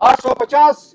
850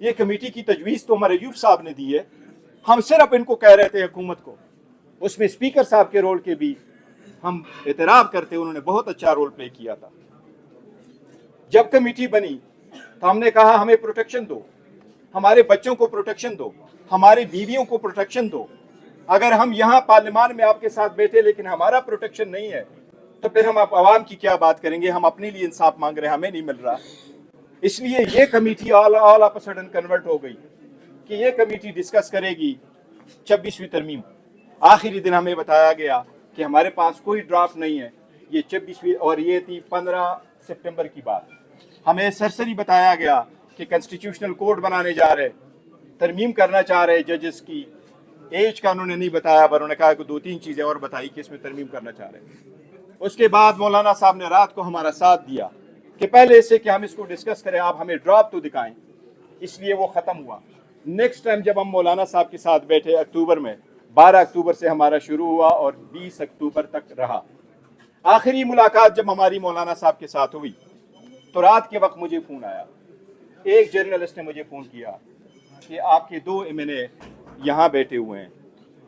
یہ کمیٹی کی تجویز تو عمر ایوب صاحب نے دی ہے، ہم صرف ان کو کہہ رہے تھے حکومت کو، اس میں اسپیکر صاحب کے رول کے بھی ہم اعتراف کرتے، انہوں نے بہت اچھا رول پلے کیا تھا۔ جب کمیٹی بنی تو ہم نے کہا ہمیں پروٹیکشن دو، ہمارے بچوں کو پروٹیکشن دو، ہماری بیویوں کو پروٹیکشن دو۔ اگر ہم یہاں پارلیمان میں آپ کے ساتھ بیٹھے لیکن ہمارا پروٹیکشن نہیں ہے تو پھر ہم عوام کی کیا بات کریں گے؟ ہم اپنے لیے انصاف مانگ رہے ہیں، ہمیں نہیں مل رہا۔ اس لیے یہ committee all of sudden convert ہو گئی کہ یہ کمیٹی ڈسکس کرے گی 26ویں ترمیم۔ آخری دن ہمیں بتایا گیا کہ ہمارے پاس کوئی ڈرافٹ نہیں ہے، یہ 26ویں، اور یہ تھی 15 سپٹمبر کی بات۔ ہمیں سرسری بتایا گیا کہ کنسٹیٹیوشنل کوڈ بنانے جا رہے، ترمیم کرنا چاہ رہے ججز کی ایج کا انہوں نے نہیں بتایا، پر انہوں نے کہا کہ 2-3 چیزیں اور بتائی کہ اس میں ترمیم کرنا چاہ رہے ہیں۔ اس کے بعد مولانا صاحب نے رات کو ہمارا ساتھ دیا کہ پہلے سے کہ ہم اس کو ڈسکس کریں، آپ ہمیں ڈراپ تو دکھائیں، اس لیے وہ ختم ہوا۔ نیکسٹ ٹائم جب ہم مولانا صاحب کے ساتھ بیٹھے اکتوبر میں، 12 اکتوبر سے ہمارا شروع ہوا اور 20 اکتوبر تک رہا۔ آخری ملاقات جب ہماری مولانا صاحب کے ساتھ ہوئی تو رات کے وقت مجھے فون آیا، ایک جرنلسٹ نے مجھے فون کیا کہ آپ کے 2 MNA یہاں بیٹھے ہوئے ہیں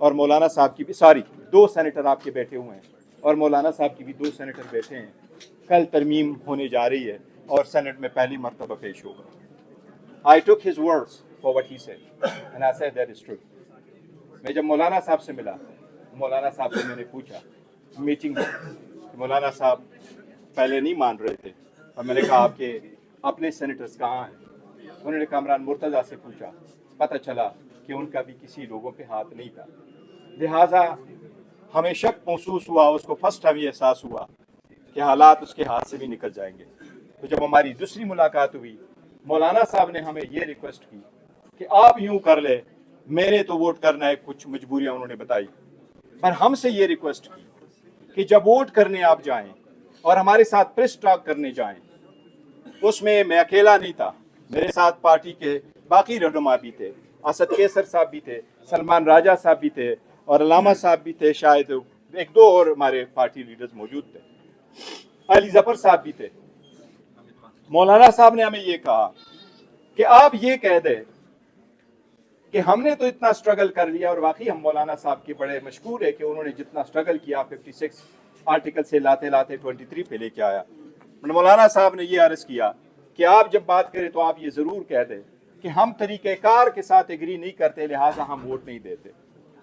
اور مولانا صاحب کی بھی، 2 سینیٹر آپ کے بیٹھے ہوئے ہیں اور مولانا صاحب کی بھی 2 سینیٹر بیٹھے ہیں، کل ترمیم ہونے جا رہی ہے اور سینٹ میں پہلی مرتبہ پیش ہوگا۔ I took his words for what he said and I said that is true۔ میں جب مولانا صاحب سے ملا، مولانا صاحب سے میں نے پوچھا میٹنگ میں، مولانا صاحب پہلے نہیں مان رہے تھے، اور میں نے کہا آپ کے اپنے سینیٹرز کہاں ہیں؟ انہوں نے کامران مرتضیٰ سے پوچھا، پتہ چلا کہ ان کا بھی کسی لوگوں پہ ہاتھ نہیں تھا۔ لہٰذا ہمیں شک محسوس ہوا، اس کو فرسٹ ٹائم یہ احساس ہوا کہ حالات اس کے ہاتھ سے بھی نکل جائیں گے۔ تو جب ہماری دوسری ملاقات ہوئی، مولانا صاحب نے ہمیں یہ ریکویسٹ کی کہ آپ یوں کر لے، میں نے تو ووٹ کرنا ہے، کچھ مجبوریاں انہوں نے بتائی، پر ہم سے یہ ریکویسٹ کی کہ جب ووٹ کرنے آپ جائیں اور ہمارے ساتھ پریس ٹاک کرنے جائیں، اس میں میں اکیلا نہیں تھا، میرے ساتھ پارٹی کے باقی رہنما بھی تھے، اسد کیسر صاحب بھی تھے، سلمان راجہ صاحب بھی تھے اور علامہ صاحب بھی تھے، شاید 1-2 اور ہمارے پارٹی لیڈرز موجود تھے، علی ظفر صاحب بھی تھے۔ مولانا صاحب نے ہمیں یہ کہا کہ آپ یہ کہہ دیں کہ ہم نے تو اتنا سٹرگل کر لیا، اور واقعی ہم مولانا صاحب کے بڑے مشکور ہے کہ انہوں نے جتنا سٹرگل کیا 56 آرٹیکل سے لاتے لاتے 23 پہ لے کے آیا۔ مولانا صاحب نے یہ عرض کیا کہ آپ جب بات کریں تو آپ یہ ضرور کہہ دیں کہ ہم طریقہ کار کے ساتھ ایگری نہیں کرتے، لہٰذا ہم ووٹ نہیں دیتے،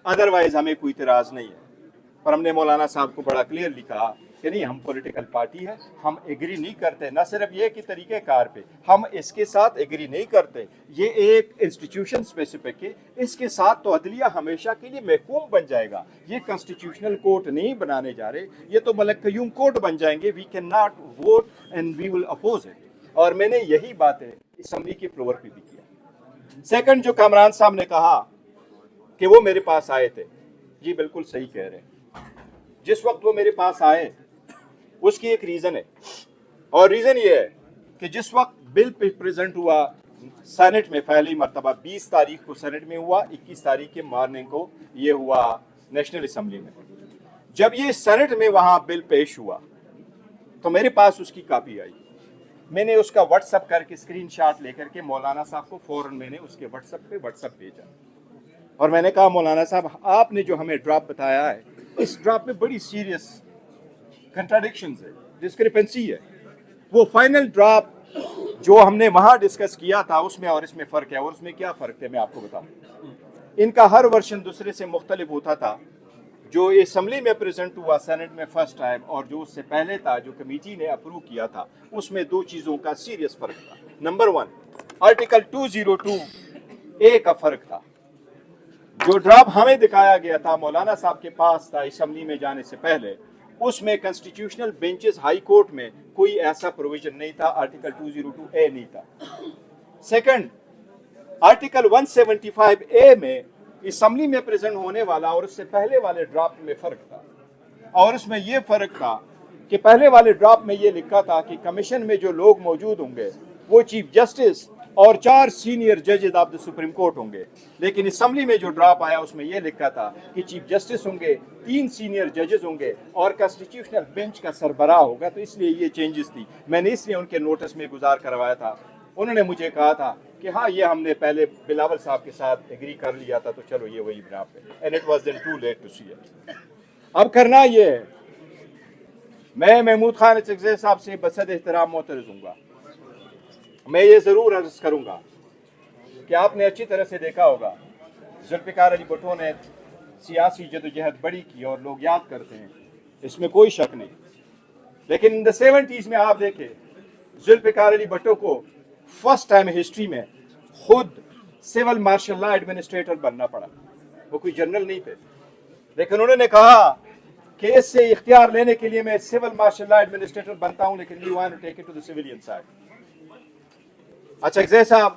ادروائز ہمیں کوئی اعتراض نہیں ہے۔ پر ہم نے مولانا صاحب کو بڑا کلیئرلی کہا کہ نہیں، ہم پولیٹیکل پارٹی ہے، ہم ایگری نہیں کرتے، نہ صرف یہ کہ طریقہ کار پہ ہم اس کے ساتھ ایگری نہیں کرتے، یہ ایک انسٹیٹیوشن اسپیسیفک ہے، اس کے ساتھ تو عدلیہ ہمیشہ کے لیے محکوم بن جائے گا، یہ کنسٹیٹیوشنل کورٹ نہیں بنانے جا رہے، یہ تو ملک قیوم کورٹ بن جائیں گے، we can not vote and we will oppose it. اور میں نے یہی باتیں اسمبلی کے فلور پہ بھی کیا۔ سیکنڈ، جو کامران صاحب نے کہا کہ وہ میرے پاس آئے تھے، جی بالکل صحیح کہہ رہے ہیں، جس وقت وہ میرے پاس آئے اس کی ایک ریزن ہے، اور ریزن یہ ہے کہ جس وقت بل پریزنٹ ہوا سینٹ میں پہلی مرتبہ 20 تاریخ کو سینٹ میں ہوا، 21 تاریخ کے مارننگ کو یہ ہوا نیشنل اسمبلی میں۔ جب یہ سینٹ میں وہاں بل پیش ہوا تو میرے پاس اس کی کاپی آئی، میں نے اس کا واٹس اپ کر کے اسکرین شاٹ لے کر کے مولانا صاحب کو فوراً میں نے اس کے واٹس اپ بھیجا، اور میں نے کہا مولانا صاحب آپ نے جو ہمیں ڈراپ بتایا ہے، اس ڈراپ میں بڑی سیریس کنٹراڈکشنز ہے، ڈسکرپنسی ہے، وہ فائنل ڈراپ جو ہم نے وہاں ڈسکس کیا تھا اس میں اور اس میں فرق ہے، اور اس میں کیا فرق ہے میں آپ کو بتاؤں۔ ان کا ہر ورژن دوسرے سے مختلف ہوتا تھا، جو اسمبلی میں پریزنٹ ہوا سینٹ میں فرسٹ ٹائم اور جو اس سے پہلے تھا جو کمیٹی نے اپروو کیا تھا، اس میں 2 چیزوں کا سیریس فرق تھا۔ نمبر 1، آرٹیکل 202A کا فرق تھا، جو ڈراپ ہمیں دکھایا گیا تھا مولانا صاحب کے پاس تھا اسمبلی میں جانے سے پہلے، اس میں کنسٹیٹیوشنل بینچز ہائی کورٹ میں کوئی ایسا پروویژن نہیں تھا، آرٹیکل 202A نہیں تھا۔ سیکنڈ، آرٹیکل 175A میں اسمبلی میں پریزنٹ ہونے والا اور اس سے پہلے والے ڈراپ میں فرق تھا، اور اس میں یہ فرق تھا کہ پہلے والے ڈراپ میں یہ لکھا تھا کہ کمیشن میں جو لوگ موجود ہوں گے وہ چیف جسٹس اور 4 سینئر ججز آف دا سپریم کورٹ ہوں گے، لیکن اسمبلی میں جو ڈراپ آیا اس میں یہ لکھا تھا کہ چیف جسٹس ہوں گے، 3 سینئر ججز ہوں گے اور کانسٹیٹیوشنل بینچ کا سربراہ ہوگا، تو اس لیے یہ چینجز تھی۔ میں نے اس لیے ان کے نوٹس میں گزار کروایا تھا، انہوں نے مجھے کہا تھا کہ ہاں یہ ہم نے پہلے بلاول صاحب کے ساتھ ایگری کر لیا تھا تو چلو یہ وہی بنا پہ, and it was then too late to see it. اب کرنا یہ ہے, میں محمود خان اچکزئی صاحب سے بصد احترام معترض ہوں گا. میں یہ ضرور عرض کروں گا کہ آپ نے اچھی طرح سے دیکھا ہوگا ذوالفقار علی بھٹو نے سیاسی جدوجہد بڑی کی اور لوگ یاد کرتے ہیں, اس میں کوئی شک نہیں. لیکن ان دا 70s میں آپ دیکھیں ذوالفقار علی بھٹو کو فرسٹ ٹائم ہسٹری میں خود سول مارشل لا ایڈمنسٹریٹر بننا پڑا. وہ کوئی جنرل نہیں تھے, لیکن انہوں نے کہا کہ اس سے اختیار لینے کے لیے میں سول مارشل لا ایڈمنسٹریٹر بنتا ہوں, لیکن you want to take it to the civilian side. اچھا صاحب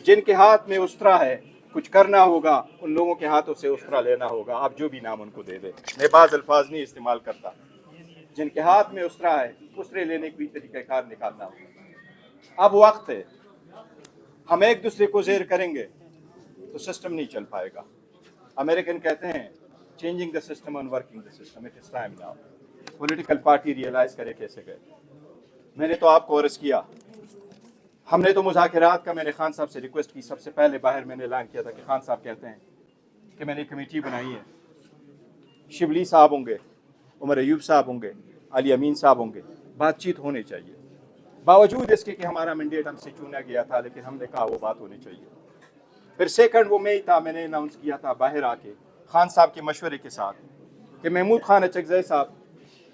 جن کے ہاتھ میں اسطرا ہے, کچھ کرنا ہوگا ان لوگوں کے ہاتھوں سے اسطرا لینا ہوگا. آپ جو بھی نام ان کو دے دیں, میں بعض الفاظ نہیں استعمال کرتا. جن کے ہاتھ میں اسطرا ہے اسطرے لینے کی طریقہ کار نکالنا ہوگا. اب وقت ہے, ہم ایک دوسرے کو زیر کریں گے تو سسٹم نہیں چل پائے گا. امریکن کہتے ہیں changing the system and working the system, it is time now. Political party realise کرے کیسے گئے. میں نے تو آپ کو عرض کیا, ہم نے تو مذاکرات کا, میں نے خان صاحب سے ریکویسٹ کی, سب سے پہلے باہر میں نے اعلان کیا تھا کہ خان صاحب کہتے ہیں کہ میں نے کمیٹی بنائی ہے, شبلی صاحب ہوں گے, عمر ایوب صاحب ہوں گے, علی امین صاحب ہوں گے, بات چیت ہونی چاہیے. باوجود اس کے کہ ہمارا مینڈیٹ ہم سے چنا گیا تھا, لیکن ہم نے کہا وہ بات ہونی چاہیے. پھر سیکنڈ وہ میں ہی تھا, میں نے اناؤنس کیا تھا باہر آ کے خان صاحب کے مشورے کے ساتھ کہ محمود خان اچکزئی صاحب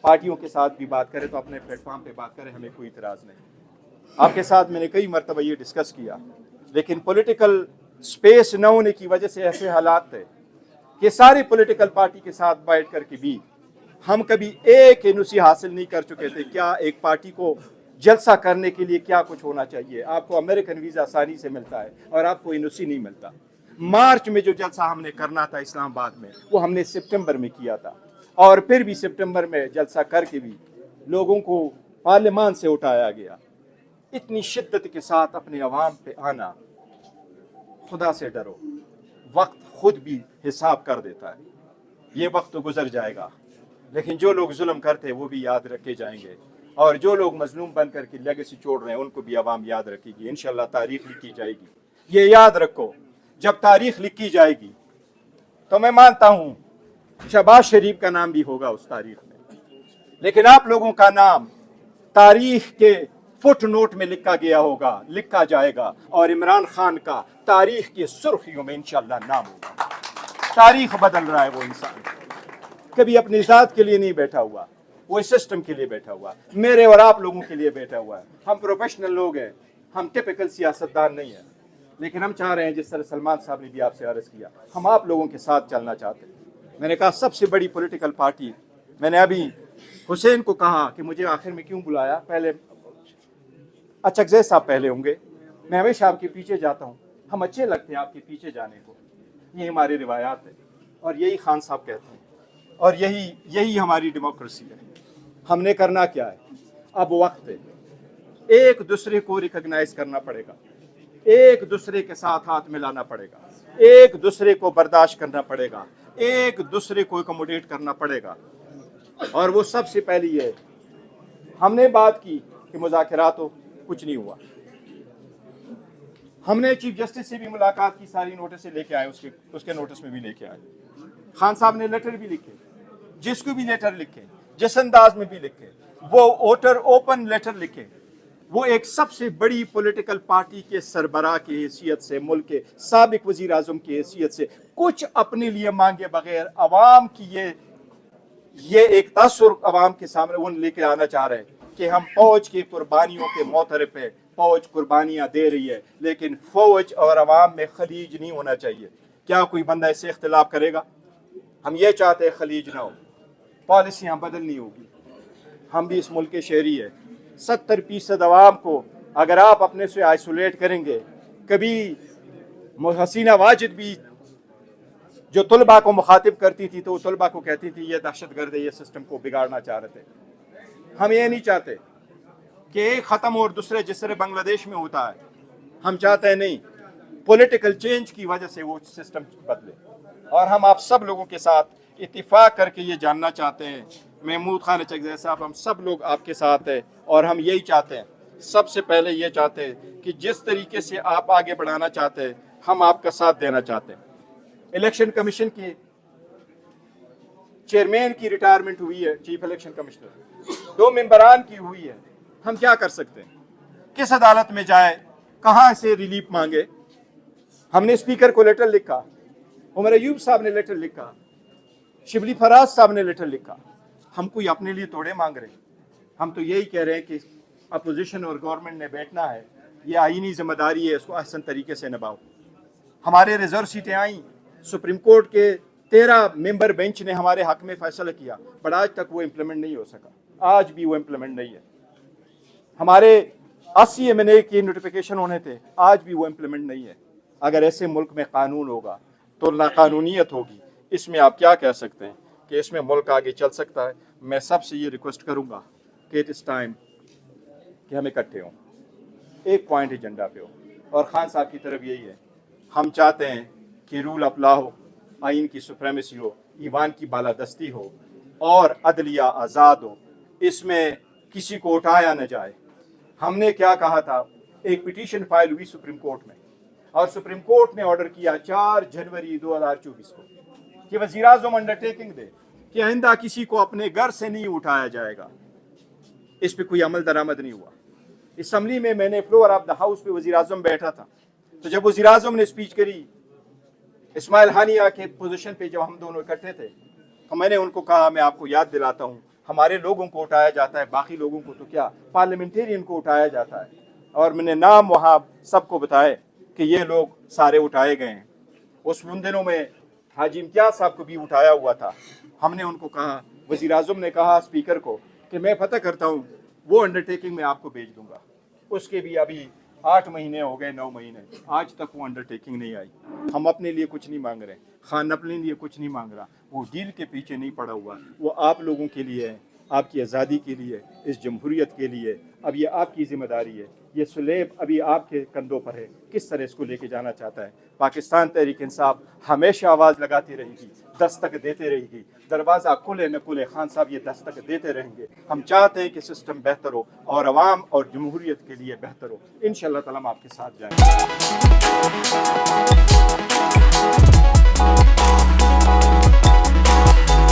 پارٹیوں کے ساتھ بھی بات کرے تو اپنے پلیٹ فارم پہ بات کرے, ہمیں کوئی اعتراض نہیں. آپ کے ساتھ میں نے کئی مرتبہ یہ ڈسکس کیا, لیکن پولیٹیکل سپیس نہ ہونے کی وجہ سے ایسے حالات تھے کہ ساری پولیٹیکل پارٹی کے ساتھ بیٹھ کر کے بھی ہم کبھی ایک انوسی حاصل نہیں کر چکے تھے. کیا ایک پارٹی کو جلسہ کرنے کے لیے کیا کچھ ہونا چاہیے. آپ کو امریکن ویزا آسانی سے ملتا ہے اور آپ کو انوسی نہیں ملتا. مارچ میں جو جلسہ ہم نے کرنا تھا اسلام آباد میں, وہ ہم نے سپٹمبر میں کیا تھا, اور پھر بھی سپٹمبر میں جلسہ کر کے بھی لوگوں کو پارلیمان سے اٹھایا گیا. اتنی شدت کے ساتھ اپنے عوام پہ آنا, خدا سے ڈرو, وقت خود بھی حساب کر دیتا ہے. یہ وقت تو گزر جائے گا, لیکن جو لوگ ظلم کرتے وہ بھی یاد رکھے جائیں گے, اور جو لوگ مظلوم بن کر کے لیگیسی چھوڑ رہے ہیں ان کو بھی عوام یاد رکھے گی. انشاءاللہ تاریخ لکھی جائے گی. یہ یاد رکھو, جب تاریخ لکھی جائے گی تو میں مانتا ہوں شہباز شریف کا نام بھی ہوگا اس تاریخ میں, لیکن آپ لوگوں کا نام تاریخ کے فٹ نوٹ میں لکھا گیا ہوگا, لکھا جائے گا, اور عمران خان کا تاریخ کی سرخیوں میں انشاءاللہ نام ہوگا. تاریخ بدل رہا ہے وہ انسان, کبھی اپنی ذات کے لیے نہیں بیٹھا ہوا, وہ اس سسٹم کے لیے بیٹھا ہوا, میرے اور آپ لوگوں کے لیے بیٹھا ہوا ہے. ہم پروفیشنل لوگ ہیں, ہم ٹپیکل سیاستدان نہیں ہیں, لیکن ہم چاہ رہے ہیں, جس طرح سلمان صاحب نے بھی آپ سے عرض کیا, ہم آپ لوگوں کے ساتھ چلنا چاہتے ہیں. میں نے کہا سب سے بڑی پولیٹیکل پارٹی, میں نے ابھی حسین کو کہا کہ مجھے آخر میں کیوں بلایا, پہلے اچکزئی صاحب پہلے ہوں گے, میں ہمیشہ آپ کے پیچھے جاتا ہوں, ہم اچھے لگتے ہیں آپ کے پیچھے جانے کو, یہ ہماری روایات ہے, اور یہی خان صاحب کہتے ہیں, اور یہی ہماری ڈیموکریسی ہے. ہم نے کرنا کیا ہے, اب وقت ہے, ایک دوسرے کو ریکگنائز کرنا پڑے گا, ایک دوسرے کے ساتھ ہاتھ ملانا پڑے گا, ایک دوسرے کو برداشت کرنا پڑے گا, ایک دوسرے کو اکوموڈیٹ کرنا پڑے گا. اور وہ سب سے پہلی ہے, ہم نے بات کی کہ مذاکرات ہو, کچھ نہیں ہوا. ہم نے چیف جسٹس سے بھی ملاقات کی, ساری نوٹس سے لے کے آئے, اس کے نوٹس میں بھی لے کے آئے. خان صاحب نے لیٹر بھی لکھے, جس کو بھی لیٹر لکھے, جس انداز میں بھی لکھے, وہ اوپن لیٹر لکھے. وہ ایک سب سے بڑی پولیٹیکل پارٹی کے سربراہ کی حیثیت سے, ملک کے سابق وزیر اعظم کی حیثیت سے, کچھ اپنے لیے مانگے بغیر عوام کی یہ ایک تاثر عوام کے سامنے وہ لے کے آنا چاہ رہے ہیں کہ ہم فوج کی قربانیوں کے معترف ہیں, فوج قربانیاں دے رہی ہے, لیکن فوج اور عوام میں خلیج نہیں ہونا چاہیے. کیا کوئی بندہ اس سے اختلاف کرے گا؟ ہم یہ چاہتے ہیں خلیج نہ ہو, پالیسیاں بدلنی ہوگی. ہم بھی اس ملک کے شہری ہیں, 70% عوام کو اگر آپ اپنے سے آئسولیٹ کریں گے, کبھی حسینہ واجد بھی جو طلباء کو مخاطب کرتی تھی تو وہ طلباء کو کہتی تھی یہ دہشت گرد ہے, یہ سسٹم کو بگاڑنا چاہ رہے تھے. ہم یہ نہیں چاہتے کہ ایک ختم اور دوسرے جس طرح بنگلہ دیش میں ہوتا ہے, ہم چاہتے ہیں نہیں, پولیٹیکل چینج کی وجہ سے وہ سسٹم بدلے. اور ہم آپ سب لوگوں کے ساتھ اتفاق کر کے یہ جاننا چاہتے ہیں, محمود خان اچکزئی صاحب, ہم سب لوگ آپ کے ساتھ ہیں, اور ہم یہی چاہتے ہیں سب سے پہلے یہ چاہتے ہیں کہ جس طریقے سے آپ آگے بڑھانا چاہتے ہیں ہم آپ کا ساتھ دینا چاہتے ہیں. الیکشن کمیشن کے چیئرمین کی ریٹائرمنٹ ہوئی ہے, چیف الیکشن کمشنر, 2 ممبران کی ہوئی ہے. ہم کیا کر سکتے ہیں؟ کس عدالت میں جائے, کہاں سے ریلیف مانگے؟ ہم نے اسپیکر کو لیٹر لکھا, عمر ایوب صاحب نے لیٹر لکھا, شبلی فراز صاحب نے لیٹر لکھا. ہم کوئی اپنے لیے توڑے مانگ رہے ہیں. ہم تو یہی کہہ رہے ہیں کہ اپوزیشن اور گورنمنٹ نے بیٹھنا ہے, یہ آئینی ذمہ داری ہے, اس کو احسن طریقے سے نبھاؤ. ہمارے ریزرو سیٹیں آئیں, سپریم کورٹ کے 13 ممبر بینچ نے ہمارے حق میں فیصلہ کیا, بٹ آج تک وہ امپلیمنٹ نہیں ہو سکا, آج بھی وہ امپلیمنٹ نہیں ہے. ہمارے 80 MNA کی نوٹیفیکیشن ہونے تھے, آج بھی وہ امپلیمنٹ نہیں ہے. اگر ایسے ملک میں قانون ہوگا تو ناقانونیت ہوگی. اس میں آپ کیا کہہ سکتے ہیں کہ اس میں ملک آگے چل سکتا ہے؟ میں سب سے یہ ریکویسٹ کروں گا کہ اٹ از ٹائم کہ ہم اکٹھے ہوں, ایک پوائنٹ ایجنڈا پہ ہو. اور خان صاحب کی طرف یہی ہے, ہم چاہتے ہیں کہ رول آف لا ہو, آئین کی سپریمیسی ہو, ایوان کی بالادستی ہو اور عدلیہ آزاد ہو. اس میں کسی کو اٹھایا نہ جائے. ہم نے کیا کہا تھا, ایک پٹیشن فائل ہوئی سپریم کورٹ میں اور سپریم کورٹ نے آرڈر کیا 4 جنوری 2024 کو کہ وزیر اعظم انڈرٹیکنگ دے کہ آئندہ کسی کو اپنے گھر سے نہیں اٹھایا جائے گا. اس پہ کوئی عمل درآمد نہیں ہوا. اسمبلی میں میں نے فلور آف دا ہاؤس پہ وزیر اعظم بیٹھا تھا, تو جب وزیر اعظم نے اسپیچ کری اسماعیل ہانیہ کے پوزیشن پہ, جب ہم دونوں اکٹھے تھے, تو میں نے ان کو کہا, میں آپ کو یاد دلاتا ہوں, ہمارے لوگوں کو اٹھایا جاتا ہے, باقی لوگوں کو تو کیا, پارلیمنٹیرین کو اٹھایا جاتا ہے. اور میں نے نام وہاں سب کو بتائے کہ یہ لوگ سارے اٹھائے گئے ہیں. اس ان دنوں میں حاجی امتیاز صاحب کو بھی اٹھایا ہوا تھا. ہم نے ان کو کہا, وزیر اعظم نے کہا اسپیکر کو کہ میں پتہ کرتا ہوں, وہ انڈرٹیکنگ میں آپ کو بھیج دوں گا. اس کے بھی ابھی 8 مہینے ہو گئے, 9 مہینے, آج تک وہ انڈرٹیکنگ نہیں آئی. ہم اپنے لیے کچھ نہیں مانگ رہے, خان اپنے لیے کچھ نہیں مانگ رہا, وہ ڈیل کے پیچھے نہیں پڑا ہوا, وہ آپ لوگوں کے لیے ہے, آپ کی آزادی کے لیے, اس جمہوریت کے لیے. اب یہ آپ کی ذمہ داری ہے, یہ سلیب ابھی آپ کے کندھوں پر ہے, کس طرح اس کو لے کے جانا چاہتا ہے. پاکستان تحریک انصاف ہمیشہ آواز لگاتی رہے گی, دستک دیتے رہے گی. دروازہ کھلے نہ کھلے, خان صاحب یہ دستک دیتے رہیں گے. ہم چاہتے ہیں کہ سسٹم بہتر ہو اور عوام اور جمہوریت کے لیے بہتر ہو. انشاءاللہ تعالیٰ ہم آپ کے ساتھ جائیں گے.